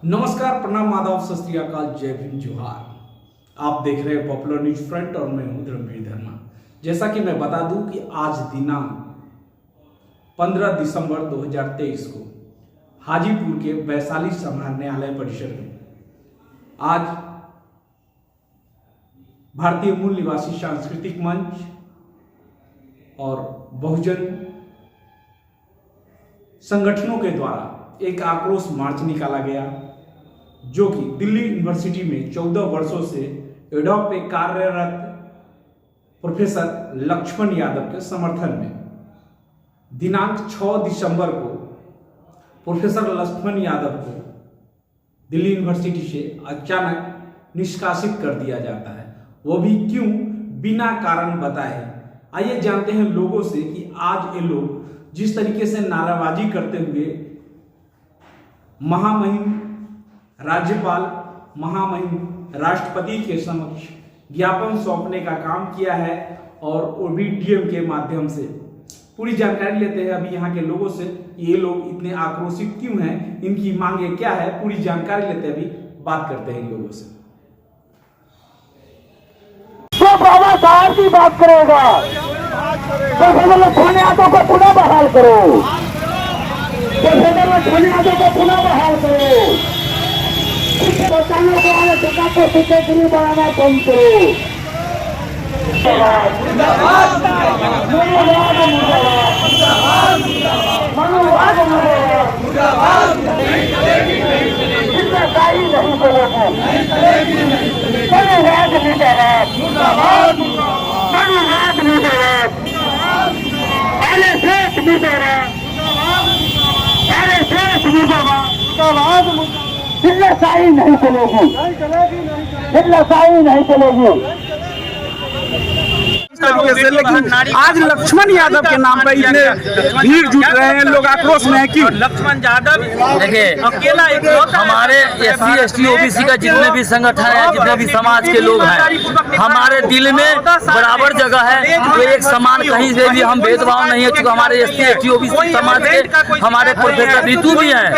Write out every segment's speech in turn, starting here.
नमस्कार, प्रणाम, आदाब, सत श्री अकाल, जय भीम, जोहार। आप देख रहे हैं पॉपुलर न्यूज फ्रंट और मैं हूं धर्मवीर धर्मा। जैसा कि मैं बता दूं कि आज दिनांक 15 दिसंबर 2023 को हाजीपुर के वैशाली समाहरणालय न्यायालय परिसर में आज भारतीय मूल निवासी सांस्कृतिक मंच और बहुजन संगठनों के द्वारा एक आक्रोश मार्च निकाला गया, जो कि दिल्ली यूनिवर्सिटी में 14 वर्षों से एडॉक पे कार्यरत प्रोफेसर लक्ष्मण यादव के समर्थन में दिनांक 6 दिसंबर को प्रोफेसर लक्ष्मण यादव को दिल्ली यूनिवर्सिटी से अचानक निष्कासित कर दिया जाता है। वो भी क्यों, बिना कारण बताए। आइए जानते हैं लोगों से कि आज ये लोग जिस तरीके से नाराबाजी करते हुए महामहिम राज्यपाल, महामहिम राष्ट्रपति के समक्ष ज्ञापन सौंपने का काम किया है, और वो भी डीएम के माध्यम से पूरी जानकारी लेते हैं अभी यहाँ के लोगों से। ये लोग इतने आक्रोशित क्यों हैं, इनकी मांगे क्या है, पूरी जानकारी लेते हैं, अभी बात करते हैं इन लोगों से। जो बाबा साहब की बात करेगा तो लक्ष्मण यादव को पुनः बहाल करो, लक्ष्मण यादव को पुनः बहाल करो, बच्चों को आने सरकार को सीटे के लिए बढ़ाना बंद करो। हिल्लाशाही नहीं चलेगी, हिल्लाशाही नहीं चलेगी। लेकिन आज लक्ष्मण यादव के नाम पर इतने भीड़ जुट रहे हैं, लोग आक्रोश में है कि लक्ष्मण यादव देखिए अकेला हमारे SC ST OBC का जितने भी संगठन है, जितने भी समाज के लोग हैं, हमारे दिल में बराबर जगह है। तो एक समान कहीं से भी हम भेदभाव नहीं है, क्योंकि हमारे SC ST OBC समाज के हमारे प्रोफेसर रितु भी हैं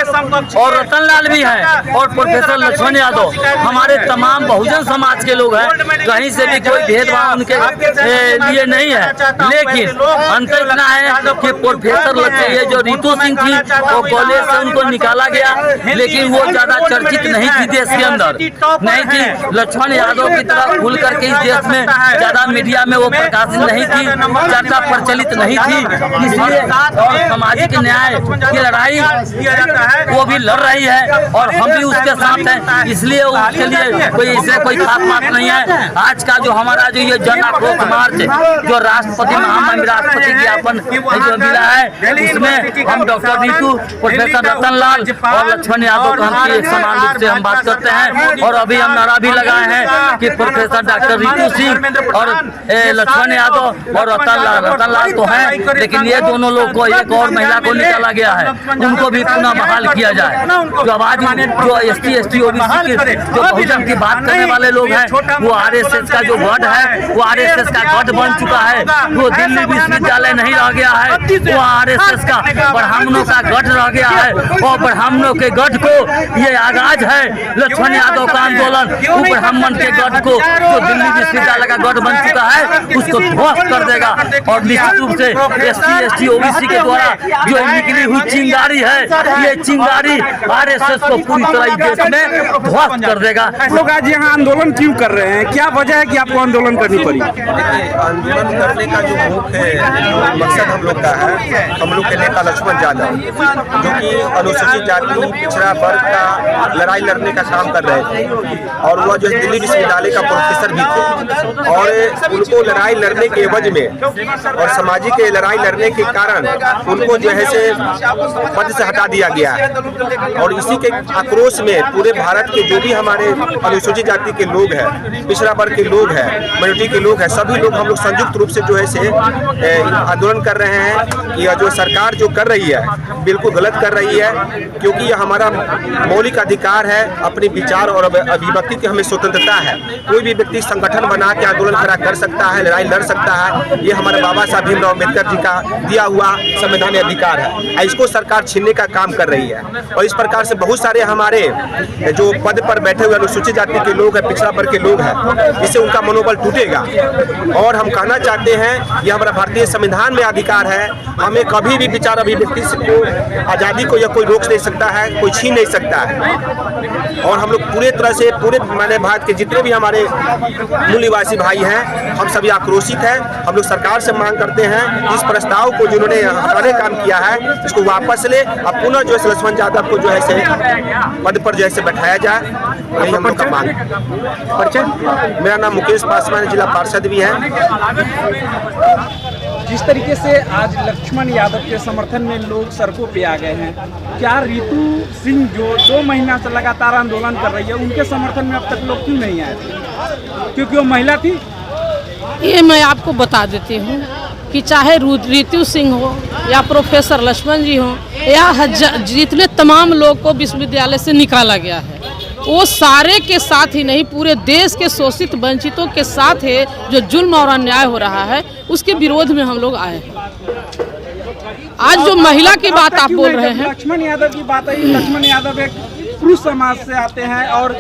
और रतन लाल भी हैं और प्रोफेसर लक्ष्मण यादव हमारे तमाम बहुजन समाज के लोग हैं। कहीं से भी कोई भेदभाव उनके लिए नहीं है, लेकिन अंतर इतना है कि प्रोफेसर ये जो रितु सिंह थी वो कॉलेज से उनको निकाला गया, लेकिन वो ज्यादा चर्चित नहीं थी देश के अंदर, नहीं थी। लक्ष्मण यादव की तरह खुल करके इस देश में ज्यादा मीडिया में वो प्रकाशित नहीं थी, चर्चा प्रचलित नहीं थी। इसलिए और सामाजिक न्याय की लड़ाई वो भी लड़ रही है और हम भी उसके साथ हैं, इसलिए उसके लिए कोई इससे कोई खास बात नहीं है। आज का जो हमारा जो ये जन आक्रोश मार्च जो राष्ट्रपति महामहिम राष्ट्रपति ज्ञापन जो मिला है, उसमें हम डॉक्टर रितु, प्रोफेसर रतन लाल और लक्ष्मण यादव का एक समान रूप से हम बात करते हैं। और अभी हम नारा भी लगाए हैं कि प्रोफेसर डॉक्टर रितु सिंह और लक्ष्मण यादव और रतन लाल तो हैं, लेकिन ये दोनों लोग को, एक और महिला को निकाला गया है, उनको भी पुनः बहाल किया जाए। जो आवाज जो SC ST OBC के जो बहुजन की बात करने वाले लोग हैं, वो RSS का जो गढ़ है, वो RSS का गढ़ बन चुका है। वो दिल्ली विश्वविद्यालय नहीं रह गया है, वो RSS का ब्राह्मणों का गढ़ रह गया है, और ब्राह्मणों के गढ़ को ये आगाज है लक्ष्मण यादव का आंदोलन। वो ब्राह्मण के गढ़ को जो दिल्ली विश्वविद्यालय का गढ़ बन चुका है, उसको ध्वस्त कर देगा। और निश्चित रूप से SC ST OBC के द्वारा जो निकली हुई चिंगारी है, ये चिंगारी RSS को पूरी तरह देश में ध्वस्त कर देगा। लोग आज यहाँ आंदोलन क्यों कर रहे हैं, क्या वजह है कि आपको आंदोलन करनी पड़ी? आंदोलन करने का जो मुख्य मकसद हम लोग का है, हम लोग के नेता लक्ष्मण यादव जो कि अनुसूचित जाति पिछड़ा वर्ग का लड़ाई लड़ने का काम कर रहे थे, और वह जो दिल्ली विश्वविद्यालय का प्रोफेसर भी थे, और उनको लड़ाई लड़ने के एवज में और सामाजिक लड़ाई लड़ने के कारण उनको जो है से पद से हटा दिया गया है। और इसी के आक्रोश में पूरे भारत के जो भी हमारे अनुसूचित जाति के लोग हैं, पिछड़ा वर्ग के लोग हैं, माइनॉरिटी के लोग हैं, सभी लोग हम हम लोग संयुक्त रूप से जो है से आंदोलन कर रहे हैं कि यह जो सरकार जो कर रही है बिल्कुल गलत कर रही है, क्योंकि यह हमारा मौलिक अधिकार है, अपने विचार और अभिव्यक्ति की हमें स्वतंत्रता है। कोई भी व्यक्ति संगठन बना के आंदोलन खड़ा कर सकता है, लड़ाई लड़ सकता है। ये हमारे बाबा साहब भीमराव अम्बेडकर जी का दिया हुआ संवैधानिक अधिकार है। इसको सरकार छीनने का काम कर रही है और इस प्रकार से बहुत सारे हमारे जो पद पर बैठे हुए अनुसूचित जाति के लोग हैं, पिछड़ा वर्ग के लोग हैं, इससे उनका मनोबल टूटेगा। और हम कहना चाहते हैं ये हमारा भारतीय संविधान में अधिकार है, हमें कभी भी विचार अभिव्यक्ति को आज़ादी को या कोई रोक नहीं सकता है, कोई छीन नहीं सकता है। और हम लोग पूरे तरह से पूरे मानव भारत के जितने भी हमारे मूल निवासी भाई हैं, हम सभी आक्रोशित हैं। हम लोग सरकार से मांग करते हैं इस प्रस्ताव को जिन्होंने हटाने काम किया है इसको वापस ले, अब पुनः जो है लक्ष्मण यादव को जो है से पद पर जो है से बैठाया जाए, यही हम लोग का मांग है। मेरा नाम मुकेश पासवान, जिला पार्षद भी है। जिस तरीके से आज लक्ष्मण यादव के समर्थन में लोग सड़कों पे आ गए हैं, क्या रितु सिंह जो 2 महीना से लगातार आंदोलन कर रही है उनके समर्थन में अब तक लोग क्यों नहीं आए थे? क्योंकि वो महिला थी? ये मैं आपको बता देती हूँ कि चाहे रितु सिंह हो या प्रोफेसर लक्ष्मण जी हो या जितने तमाम लोग को विश्वविद्यालय से निकाला गया है, वो सारे के साथ ही नहीं, पूरे देश के शोषित वंचितों के साथ है जो जुल्म और अन्याय हो रहा है, उसके विरोध में हम लोग आए हैं। आज जो महिला की बात आप बोल रहे हैं, लक्ष्मण यादव की बात है, लक्ष्मण यादव एक पुरुष समाज से आते हैं और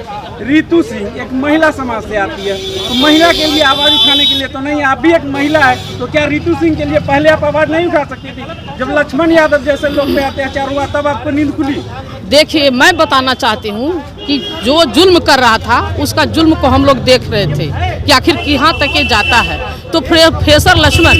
रितु सिंह एक महिला समाज से आती है, तो महिला के लिए आवाज उठाने के लिए तो नहीं, आप भी एक महिला है, तो क्या रितु सिंह के लिए पहले आप आवाज नहीं उठा सकती थी? जब लक्ष्मण यादव जैसे लोग पे अत्याचार हुआ तब आपको नींद खुली? देखिए, मैं बताना चाहती हूँ कि जो जुल्म कर रहा था उसका जुल्म को हम लोग देख रहे थे कि आखिर कहाँ तक ये जाता है। तो प्रोफेसर लक्ष्मण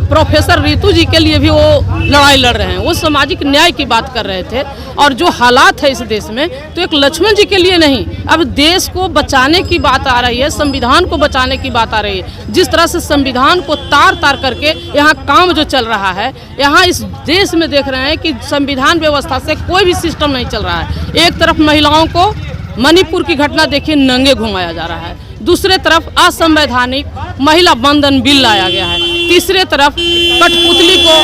प्रोफेसर रितु जी के लिए भी वो लड़ाई लड़ रहे हैं, वो सामाजिक न्याय की बात कर रहे थे। और जो हालात है इस देश में, तो एक लक्ष्मण जी के लिए नहीं, अब देश को बचाने की बात आ रही है, संविधान को बचाने की बात आ रही है। जिस तरह से संविधान को तार तार करके यहाँ काम जो चल रहा है, यहाँ इस देश में देख रहे हैं कि संविधान व्यवस्था से कोई भी सिस्टम नहीं चल रहा है। एक तरफ महिलाओं को मणिपुर की घटना देखिए नंगे घुमाया जा रहा है, दूसरे तरफ असंवैधानिक महिला बंधन बिल लाया गया है, तीसरे तरफ कठपुतली को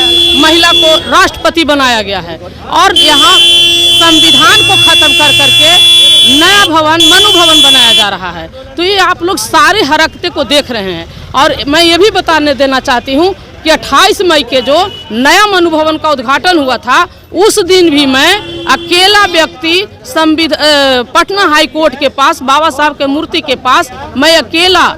महिला को राष्ट्रपति बनाया गया है, और यहाँ संविधान को खत्म कर करके नया भवन मनु भवन बनाया जा रहा है। तो ये आप लोग सारे हरकतें को देख रहे हैं। और मैं ये भी बताने देना चाहती हूँ कि 28 मई के जो नया मनु भवन का उद्घाटन हुआ था, उस दिन भी मैं अकेला व्यक्ति पटना हाई कोर्ट के पास बाबा साहब के मूर्ति के पास मैं अकेला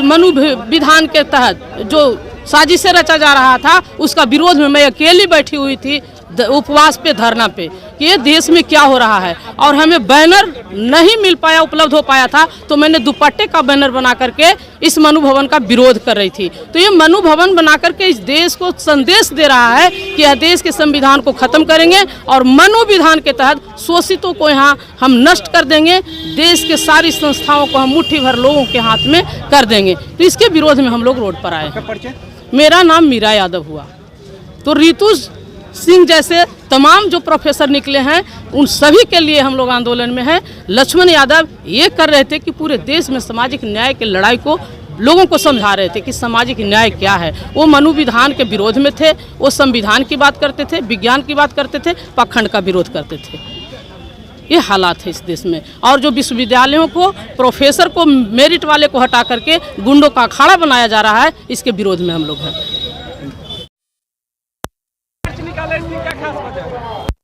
मनु विधान के तहत जो साजिशें रचा जा रहा था उसका विरोध में मैं अकेली बैठी हुई थी उपवास पे, धरना पे, कि ये देश में क्या हो रहा है। और हमें बैनर नहीं मिल पाया, उपलब्ध हो पाया था, तो मैंने दुपट्टे का बैनर बना करके इस मनु भवन का विरोध कर रही थी। तो ये मनु भवन बना करके इस देश को संदेश दे रहा है कि यह देश के संविधान को खत्म करेंगे और मनु विधान के तहत शोषितों को यहाँ हम नष्ट कर देंगे, देश के सारी संस्थाओं को हम मुट्ठी भर लोगों के हाथ में कर देंगे। तो इसके विरोध में हम लोग रोड पर आए। मेरा नाम मीरा यादव हुआ। तो रितु सिंह जैसे तमाम जो प्रोफेसर निकले हैं उन सभी के लिए हम लोग आंदोलन में हैं। लक्ष्मण यादव ये कर रहे थे कि पूरे देश में सामाजिक न्याय की लड़ाई को लोगों को समझा रहे थे कि सामाजिक न्याय क्या है। वो मनु विधान के विरोध में थे, वो संविधान की बात करते थे, विज्ञान की बात करते थे, पाखंड का विरोध करते थे। ये हालात है इस देश में। और जो विश्वविद्यालयों को प्रोफेसर को मेरिट वाले को हटा करके गुंडों का अखाड़ा बनाया जा रहा है, इसके विरोध में हम लोग हैं।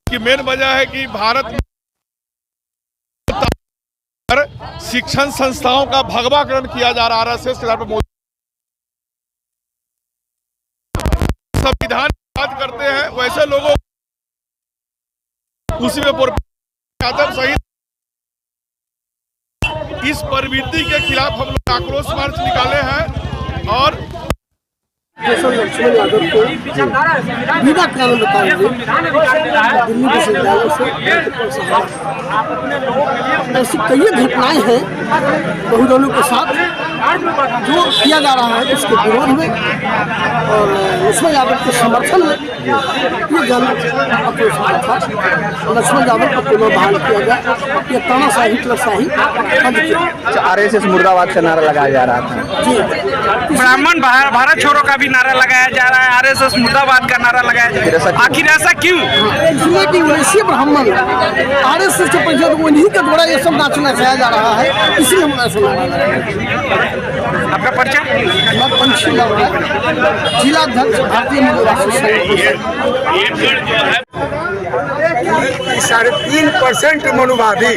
की मेन वजह है कि भारत में शिक्षण संस्थाओं का भगवाकरण किया जा रहा है। RSS के मोदी संविधान की बात करते हैं, वैसे लोगों उसी में यादव सहित इस प्रवृत्ति के खिलाफ हम लोग आक्रोश मार्च निकाले हैं। और लक्ष्मण यादव को विदा कारण बताएंगे दिल्ली विश्वविद्यालय से ऐसी कई घटनाएं हैं बहुजनों के साथ जो किया जा रहा है, इसके विरोध में और लक्ष्मण यादव के समर्थन में ये जन अप्रोच था। लक्ष्मण यादव को पुनः बहाल किया गया। ये तानाशाही हिटलरशाही बंद किया। RSS मुर्दाबाद का नारा लगाया जा रहा था। जी ब्राह्मण भारत छोड़ो का भी नारा लगाया जा रहा है, आरएसएस मुर्दाबाद का नारा लगाया जा रहा है, आखिर ऐसा क्यों? इसलिए कि वैसे ब्राह्मण आरएसएस के पैसे तो उन्हीं के द्वारा ये सब नाच नचाया जा रहा है, इसलिए हम ऐसा लगा रहे हैं। आपका परिचय? मैं पंछी लग रहा है, जिलाध्यक्ष भारतीय मूल्यवासी संघ। 3.5% मनुवादी,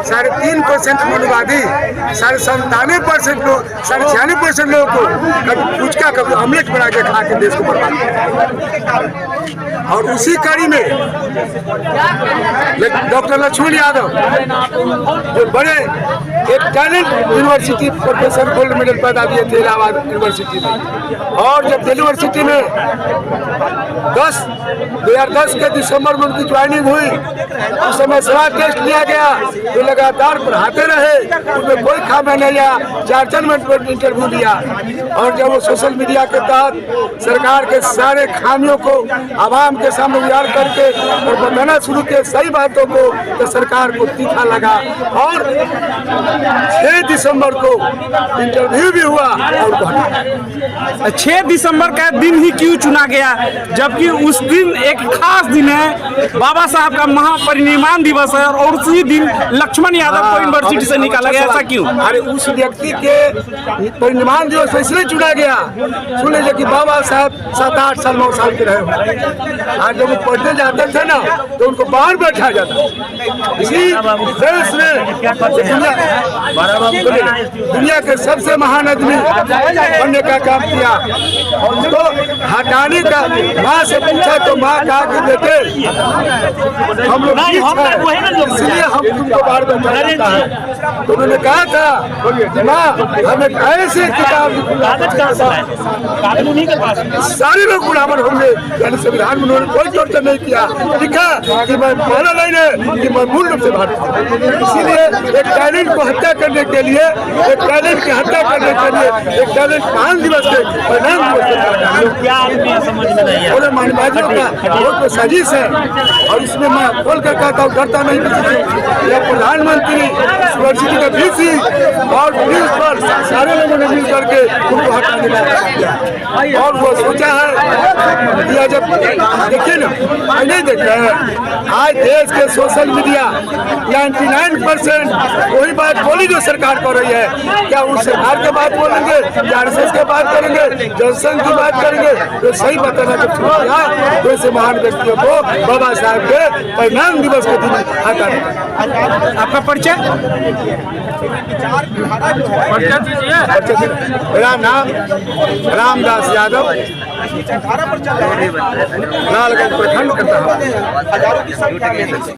3.5% मनुवादी, 97% लोग, 96% लोगों को कभी पुचका कभी ऑमलेट बना के खा के देश को बर्बाद किया। और उसी कड़ी में डॉक्टर लक्ष्मण यादव जो बड़े एक talent university professor gold medal पैदा दिए थे इलाहाबाद यूनिवर्सिटी में, और जब दिल्ली यूनिवर्सिटी में 2010 के दिसंबर में उनकी ज्वाइनिंग हुई, उस समय सवा टेस्ट लिया गया, तो लगातार पढ़ाते रहे, उसमें कोई खामी नहीं आया, 4 मिनट पर इंटरव्यू लिया। और जब वो सोशल मीडिया के तहत सरकार के सारे खामियों को आवाम के सामने उजागर करके और बताना शुरू किए सही बातों को, तो सरकार को तीखा लगा और 6 दिसंबर को इंटरव्यू भी हुआ। और 6 दिसंबर का दिन ही क्यों चुना गया, जबकि उस दिन एक खास दिन है, बाबा साहब का महापरिनिर्वाण दिवस है, और उसी दिन लक्ष्मण यादव को यूनिवर्सिटी से निकाला गया, ऐसा क्यों? अरे उस व्यक्ति के परिनिर्वाण दिवस इसलिए चुना गया, सुन लीजिए कि बाबा साहब 7-8 साल 9 साल के रहे। आज जब वो पढ़ने जाते थे ना, तो उनको बाहर बैठा जाता। इसी देश में दुनिया के सबसे महान आदमी बनने का काम किया, तो हटाने का माँ से पूछा तो माँ कहा कि बेटे हम लोग इसलिए हम तुमको बाहर बैठा है। तो उन्होंने कहा था माँ हमें ऐसे किताब सारे लोग बराबर होंगे, यानी संविधान में उन्होंने कोई चर्चा नहीं किया, लिखा कि मैं पहला लाइन है कि मैं मूल रूप से भारतीय। इसीलिए एक टैलेंट को हत्या करने के लिए, एक टैलेंट की हत्या करने के लिए, एक टैलेंट महान दिवस के परिणाम दिवस मानवादियों का बहुत साजिश है। और इसमें मैं खोल कर कहता हूँ, डरता नहीं किसी से। यह प्रधानमंत्री यूनिवर्सिटी का VC और प्रिंसिपल सारे लोगों ने मिल करके उनको हटाने का, और वो सोचा है या जब देखिए ना, नहीं देखा है आज देश के सोशल मीडिया 99% वही बात बोली जो सरकार कर रही है। क्या उस सरकार के बात बोलेंगे, आरएसएस के बात करेंगे, जनसंघ की बात करेंगे? तो सही बताना जब छोड़ा तो ऐसे महान व्यक्तियों को बाबा साहब के परिनिर्वाण दिवस के दिन हटाना। आपका परिचय? मेरा नाम रामदास यादव, लालगंज प्रखंड करता हूँ।